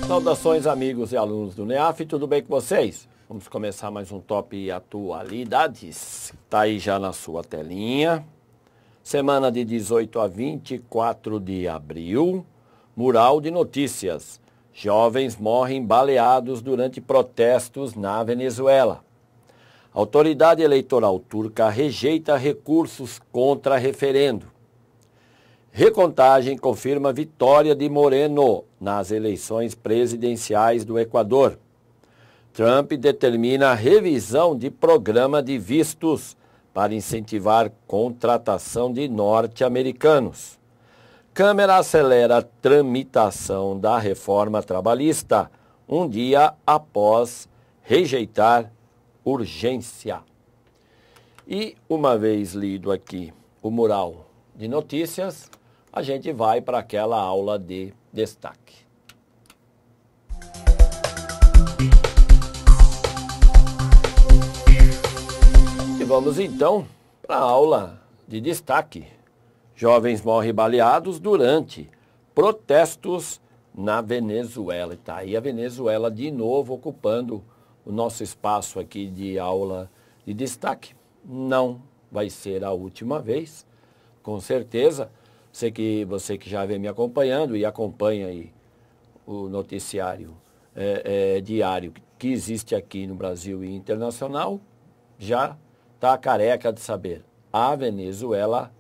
Saudações, amigos e alunos do NEAF, tudo bem com vocês? Vamos começar mais um Top Atualidades. Está aí já na sua telinha. Semana de 18 a 24 de abril. Mural de notícias. Jovens morrem baleados durante protestos na Venezuela. A autoridade eleitoral turca rejeita recursos contra referendo. Recontagem confirma vitória de Moreno nas eleições presidenciais do Equador. Trump determina a revisão de programa de vistos para incentivar contratação de norte-americanos. Câmara acelera a tramitação da reforma trabalhista, um dia após rejeitar urgência. E, uma vez lido aqui o mural de notícias, a gente vai para aquela aula de destaque. E vamos então para a aula de destaque. Jovens morrem baleados durante protestos na Venezuela. E está aí a Venezuela de novo ocupando o nosso espaço aqui de aula de destaque. Não vai ser a última vez, com certeza. Você que já vem me acompanhando e acompanha aí o noticiário diário que existe aqui no Brasil e internacional, já está careca de saber. A Venezuela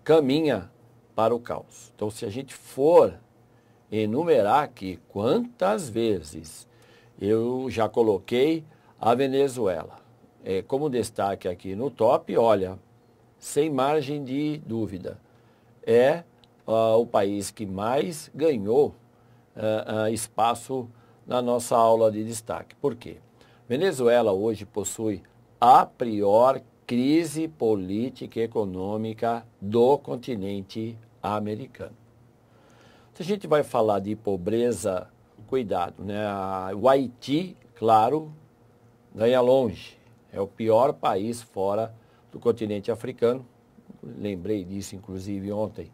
caminha para o caos. Então, se a gente for enumerar aqui quantas vezes eu já coloquei a Venezuela como destaque aqui no top, olha, sem margem de dúvida, é o país que mais ganhou espaço na nossa aula de destaque. Por quê? Venezuela hoje possui a pior crise política e econômica do continente americano. Se a gente vai falar de pobreza, cuidado, né? O Haiti, claro, ganha longe. É o pior país fora do continente africano. Lembrei disso, inclusive, ontem,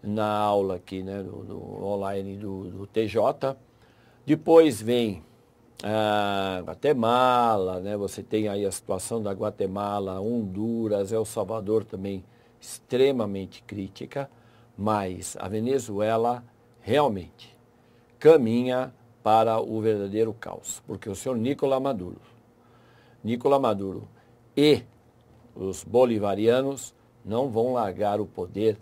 na aula aqui, né, no online do TJ. Depois vem a Guatemala, né, você tem aí a situação da Guatemala, Honduras, El Salvador também extremamente crítica, mas a Venezuela realmente caminha para o verdadeiro caos, porque o senhor Nicolás Maduro e os bolivarianos não vão largar o poder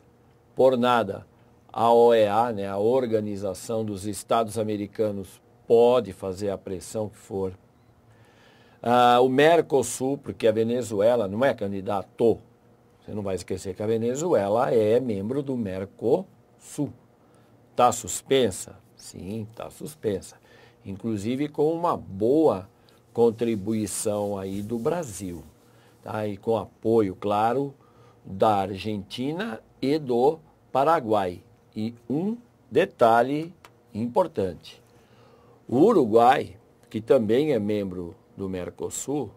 por nada. A OEA, né, a Organização dos Estados Americanos, pode fazer a pressão que for. O Mercosul, porque a Venezuela não é candidato, você não vai esquecer que a Venezuela é membro do Mercosul. Está suspensa? Sim, está suspensa. Inclusive com uma boa contribuição aí do Brasil. Tá? E com apoio, claro, da Argentina e do Paraguai. E um detalhe importante. O Uruguai, que também é membro do Mercosul,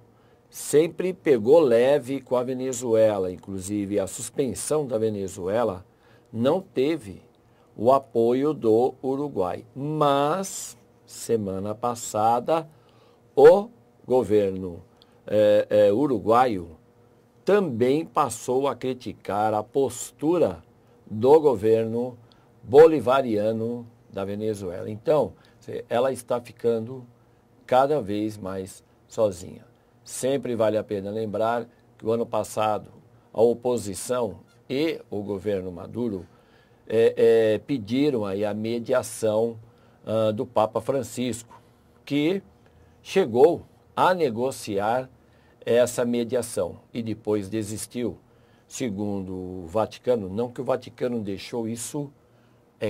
sempre pegou leve com a Venezuela. Inclusive, a suspensão da Venezuela não teve o apoio do Uruguai. Mas, semana passada, o governo uruguaio também passou a criticar a postura do governo bolivariano da Venezuela. Então, ela está ficando cada vez mais sozinha. Sempre vale a pena lembrar que o ano passado a oposição e o governo Maduro pediram aí a mediação do Papa Francisco, que chegou a negociar essa mediação e depois desistiu. Segundo o Vaticano, não que o Vaticano deixou isso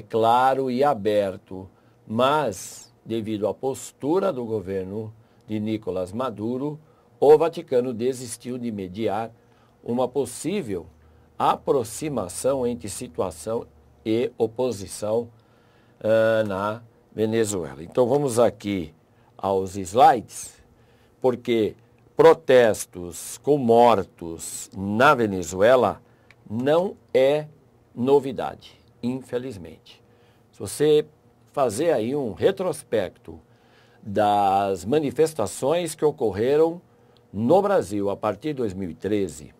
claro e aberto, mas devido à postura do governo de Nicolás Maduro, o Vaticano desistiu de mediar uma possível aproximação entre situação e oposição na Venezuela. Então vamos aqui aos slides, porque protestos com mortos na Venezuela não é novidade, infelizmente. Se você fazer aí um retrospecto das manifestações que ocorreram no Brasil a partir de 2013,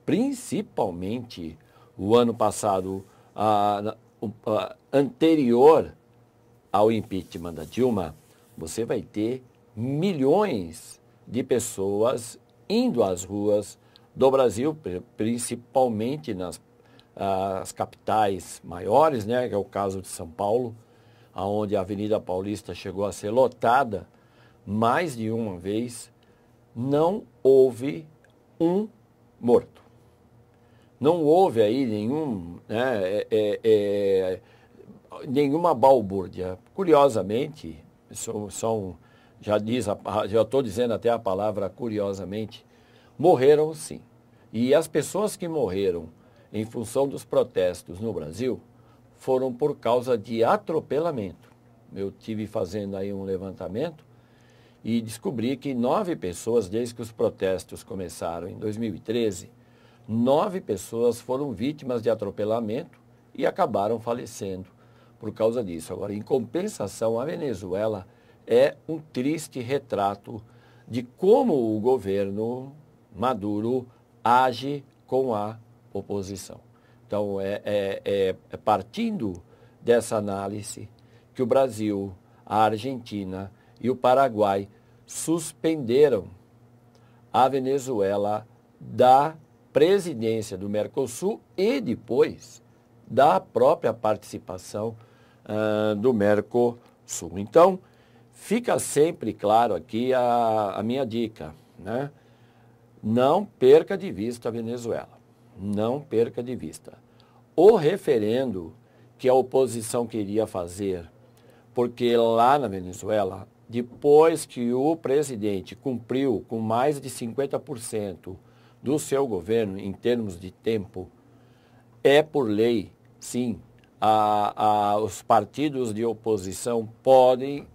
principalmente o ano passado, anterior ao impeachment da Dilma, você vai ter milhões de pessoas indo às ruas do Brasil, principalmente nas as capitais maiores, né, que é o caso de São Paulo, onde a Avenida Paulista chegou a ser lotada mais de uma vez. Não houve um morto. Não houve aí nenhuma balbúrdia. Curiosamente, já estou dizendo até a palavra curiosamente, morreram sim. E as pessoas que morreram em função dos protestos no Brasil foram por causa de atropelamento. Eu tive fazendo aí um levantamento e descobri que 9 pessoas, desde que os protestos começaram em 2013, 9 pessoas foram vítimas de atropelamento e acabaram falecendo por causa disso. Agora, em compensação, a Venezuela é um triste retrato de como o governo Maduro age com a oposição. Então, é partindo dessa análise que o Brasil, a Argentina e o Paraguai suspenderam a Venezuela da presidência do Mercosul e depois da própria participação do Mercosul. Então, fica sempre claro aqui a minha dica, né? Não perca de vista a Venezuela. Não perca de vista. O referendo que a oposição queria fazer, porque lá na Venezuela, depois que o presidente cumpriu com mais de 50% do seu governo em termos de tempo, é por lei, sim, os partidos de oposição podem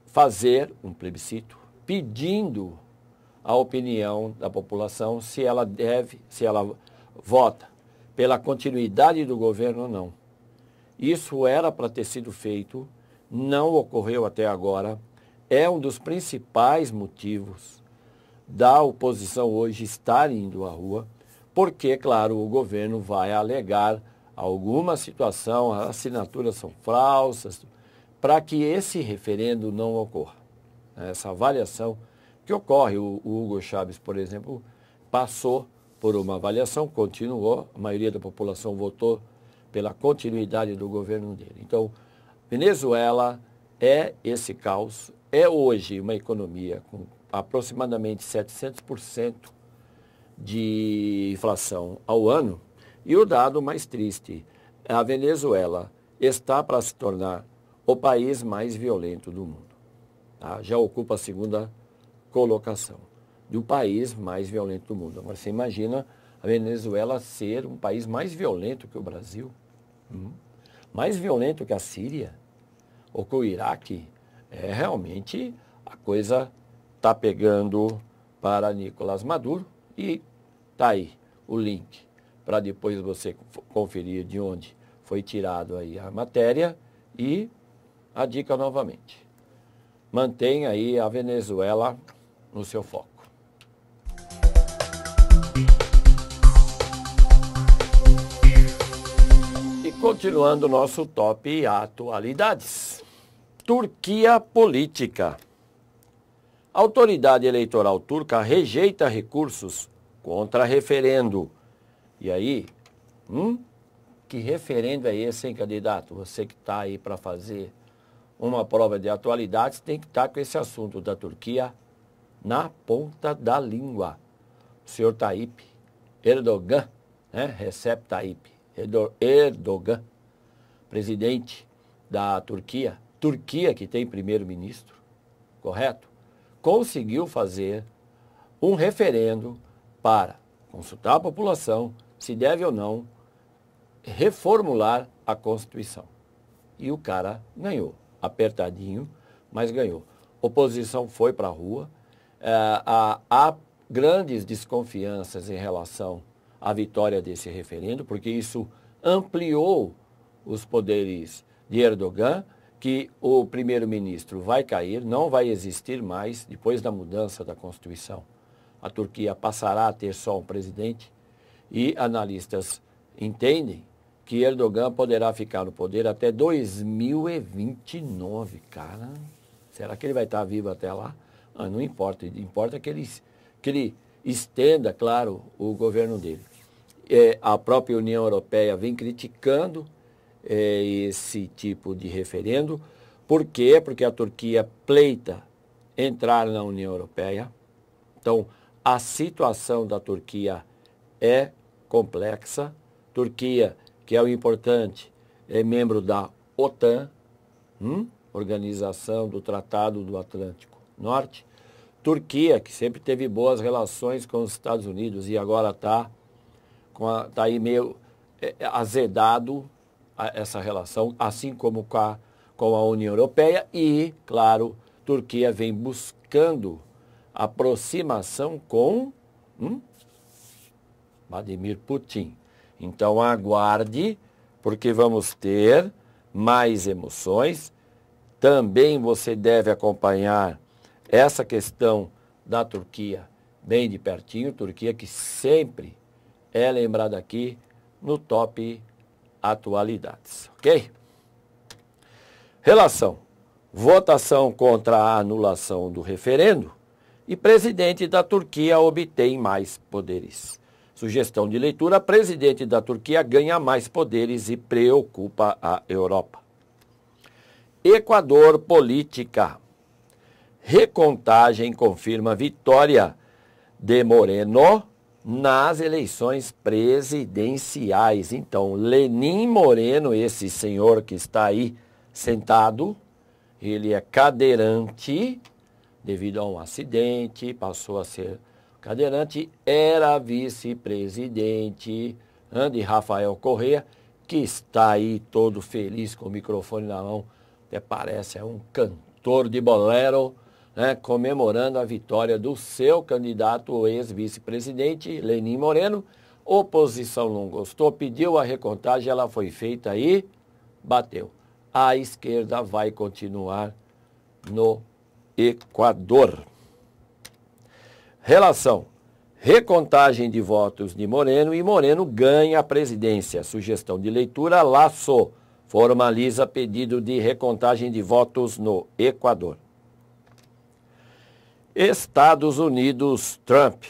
fazer um plebiscito pedindo a opinião da população se ela vota pela continuidade do governo ou não. Isso era para ter sido feito, não ocorreu até agora. É um dos principais motivos da oposição hoje estar indo à rua, porque, claro, o governo vai alegar alguma situação, as assinaturas são falsas, para que esse referendo não ocorra. Essa avaliação que ocorre. O Hugo Chávez, por exemplo, passou por uma avaliação, continuou, a maioria da população votou pela continuidade do governo dele. Então, Venezuela é esse caos, é hoje uma economia com aproximadamente 700% de inflação ao ano, e o dado mais triste, a Venezuela está para se tornar o país mais violento do mundo. Tá? Já ocupa a segunda colocação do país mais violento do mundo. Agora, você imagina a Venezuela ser um país mais violento que o Brasil, mais violento que a Síria ou que o Iraque. Realmente a coisa está pegando para Nicolás Maduro, e está aí o link para depois você conferir de onde foi tirado aí a matéria. E a dica novamente: mantenha aí a Venezuela no seu foco. E continuando o nosso top atualidades. Turquia política. A autoridade eleitoral turca rejeita recursos contra referendo. E aí, que referendo é esse, hein, candidato? Você que está aí para fazer uma prova de atualidades tem que estar com esse assunto da Turquia na ponta da língua. O senhor Tayyip Erdogan, né? Recep Tayyip Erdogan, presidente da Turquia, que tem primeiro-ministro, correto? Conseguiu fazer um referendo para consultar a população se deve ou não reformular a Constituição. E o cara ganhou, apertadinho, mas ganhou. Oposição foi para a rua. Há grandes desconfianças em relação à vitória desse referendo, porque isso ampliou os poderes de Erdogan, que o primeiro-ministro vai cair, não vai existir mais, depois da mudança da Constituição. A Turquia passará a ter só um presidente e analistas entendem que Erdogan poderá ficar no poder até 2029, cara. Será que ele vai estar vivo até lá? Ah, não importa, importa que ele estenda, claro, o governo dele. A própria União Europeia vem criticando esse tipo de referendo. Por quê? Porque a Turquia pleita entrar na União Europeia. Então, a situação da Turquia é complexa. Turquia, que é o importante, é membro da OTAN, Organização do Tratado do Atlântico Norte. Turquia, que sempre teve boas relações com os Estados Unidos e agora está aí meio azedado essa relação, assim como com a União Europeia. E, claro, Turquia vem buscando aproximação com Vladimir Putin. Então aguarde, porque vamos ter mais emoções. Também você deve acompanhar essa questão da Turquia bem de pertinho. Turquia que sempre é lembrada aqui no Top Atualidades, ok? Relação: votação contra a anulação do referendo e presidente da Turquia obtém mais poderes. Sugestão de leitura: presidente da Turquia ganha mais poderes e preocupa a Europa. Equador, política. Recontagem confirma vitória de Moreno nas eleições presidenciais. Então, Lenín Moreno, esse senhor que está aí sentado, ele é cadeirante devido a um acidente, passou a ser cadeirante, era vice-presidente de Rafael Correa, que está aí todo feliz com o microfone na mão, até parece um cantor de bolero, né, comemorando a vitória do seu candidato, o ex-vice-presidente, Lenín Moreno. Oposição não gostou, pediu a recontagem, ela foi feita e bateu. A esquerda vai continuar no Equador. Relação: recontagem de votos de Moreno e Moreno ganha a presidência. Sugestão de leitura: Lasso formaliza pedido de recontagem de votos no Equador. Estados Unidos, Trump.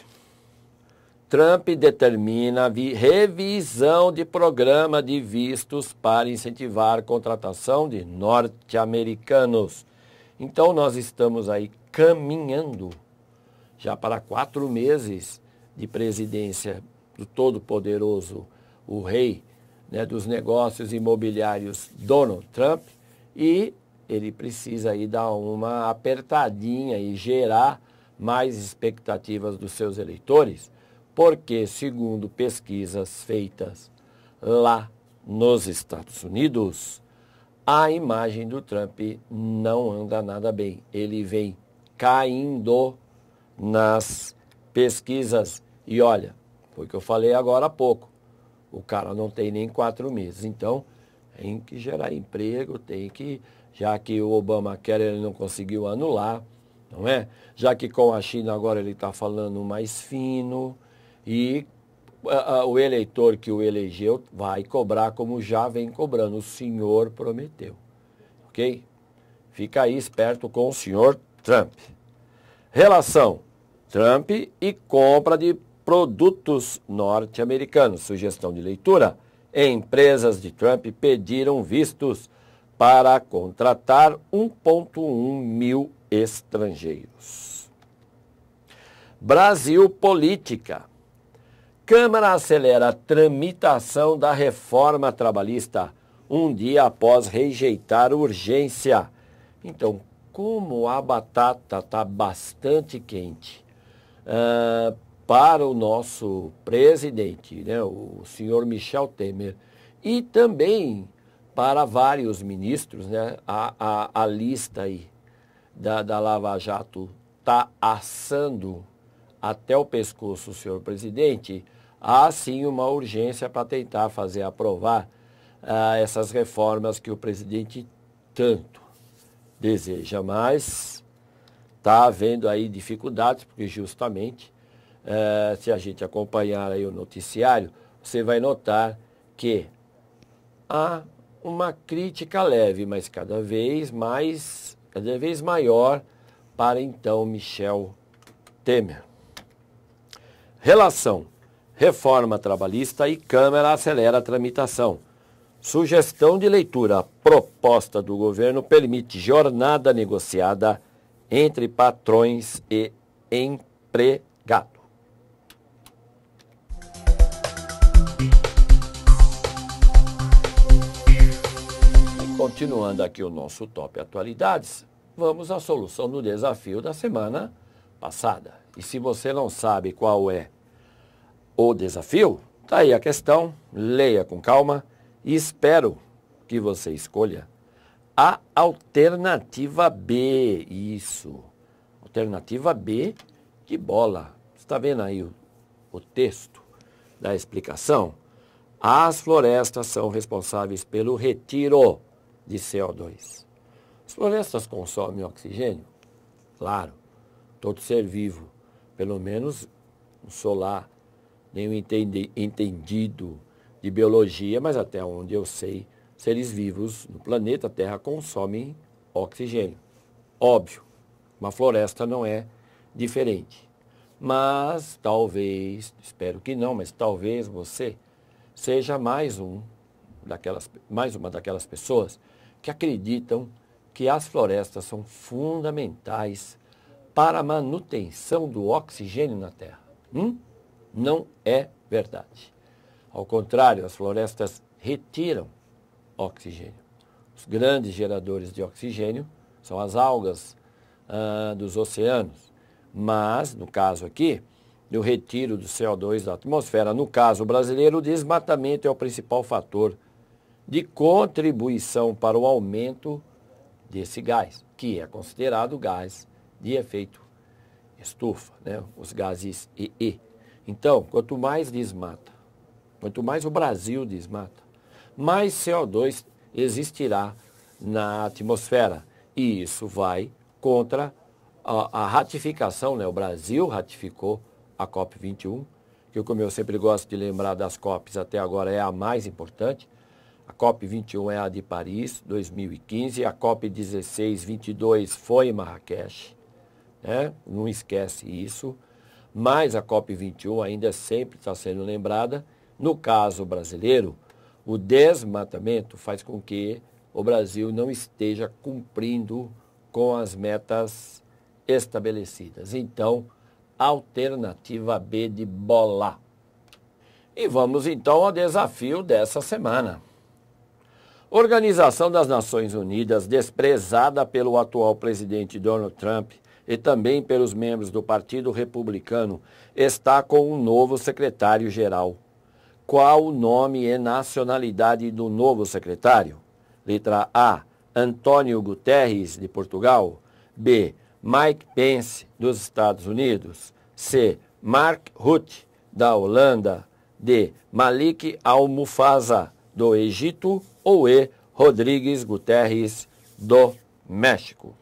Trump determina revisão de programa de vistos para incentivar a contratação de norte-americanos. Então, nós estamos aí caminhando já para 4 meses de presidência do todo-poderoso, o rei, né, dos negócios imobiliários, Donald Trump, e ele precisa aí dar uma apertadinha e gerar mais expectativas dos seus eleitores, porque, segundo pesquisas feitas lá nos Estados Unidos, a imagem do Trump não anda nada bem. Ele vem caindo nas pesquisas. E olha, foi o que eu falei agora há pouco, o cara não tem nem 4 meses. Então, tem que gerar emprego, tem que, já que o Obamacare ele não conseguiu anular, não é? Já que com a China agora ele está falando mais fino, e o eleitor que o elegeu vai cobrar como já vem cobrando, o senhor prometeu, ok? Fica aí esperto com o senhor Trump. Relação: Trump e compra de produtos norte-americanos. Sugestão de leitura: empresas de Trump pediram vistos para contratar 1,1 mil estrangeiros. Brasil, política. Câmara acelera a tramitação da reforma trabalhista, um dia após rejeitar urgência. Então, como a batata está bastante quente para o nosso presidente, né, o senhor Michel Temer, e também para vários ministros, né, a lista aí da Lava Jato está assando até o pescoço o senhor presidente, há sim uma urgência para tentar fazer aprovar essas reformas que o presidente tanto deseja, mas está havendo aí dificuldades, porque justamente, se a gente acompanhar aí o noticiário, você vai notar que há uma crítica leve, mas cada vez maior para então Michel Temer. Relação: reforma trabalhista e Câmara acelera a tramitação. Sugestão de leitura: a proposta do governo permite jornada negociada entre patrões e empregado. E continuando aqui o nosso Top Atualidades, vamos à solução do desafio da semana passada. E se você não sabe qual é o desafio, tá aí a questão, leia com calma e espero que você escolha a alternativa B. Isso, alternativa B de bola. Você está vendo aí o texto da explicação? As florestas são responsáveis pelo retiro de CO2. As florestas consomem oxigênio? Claro, todo ser vivo, pelo menos um solar, nenhum entendido de biologia, mas até onde eu sei, seres vivos no planeta Terra consomem oxigênio. Óbvio, uma floresta não é diferente. Mas talvez, espero que não, mas talvez você seja mais uma daquelas pessoas que acreditam que as florestas são fundamentais para a manutenção do oxigênio na Terra. Não é verdade. Ao contrário, as florestas retiram oxigênio. Os grandes geradores de oxigênio são as algas dos oceanos. Mas, no caso aqui, do retiro do CO2 da atmosfera, no caso brasileiro, o desmatamento é o principal fator de contribuição para o aumento desse gás, que é considerado gás de efeito estufa, né? Os gases EE. Então, quanto mais desmata, quanto mais o Brasil desmata, mais CO2 existirá na atmosfera. E isso vai contra a ratificação, né? O Brasil ratificou a COP21, que como eu sempre gosto de lembrar das COPs, até agora é a mais importante. A COP21 é a de Paris, 2015, a COP16, 22 foi em Marrakech, né? Não esquece isso, mas a COP21 ainda sempre está sendo lembrada. No caso brasileiro, o desmatamento faz com que o Brasil não esteja cumprindo com as metas estabelecidas. Então, alternativa B de bola. E vamos então ao desafio dessa semana. Organização das Nações Unidas, desprezada pelo atual presidente Donald Trump e também pelos membros do Partido Republicano, está com um novo secretário-geral. Qual o nome e nacionalidade do novo secretário? Letra A, Antônio Guterres, de Portugal. B, Mike Pence, dos Estados Unidos. C, Mark Rutte, da Holanda. D, Malik Al-Mufaza, do Egito. Ou E, Rodrigues Guterres, do México.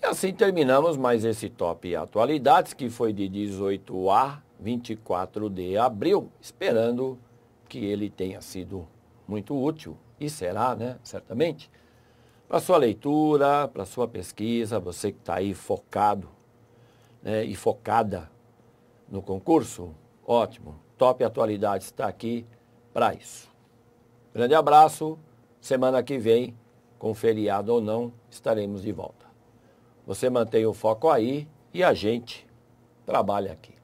E assim terminamos mais esse Top Atualidades, que foi de 18 a 24 de abril, esperando que ele tenha sido muito útil, e será, né, certamente, para sua leitura, para sua pesquisa, você que está aí focado, né, e focada no concurso, ótimo, Top Atualidades está aqui para isso. Grande abraço, semana que vem, com feriado ou não, estaremos de volta. Você mantém o foco aí e a gente trabalha aqui.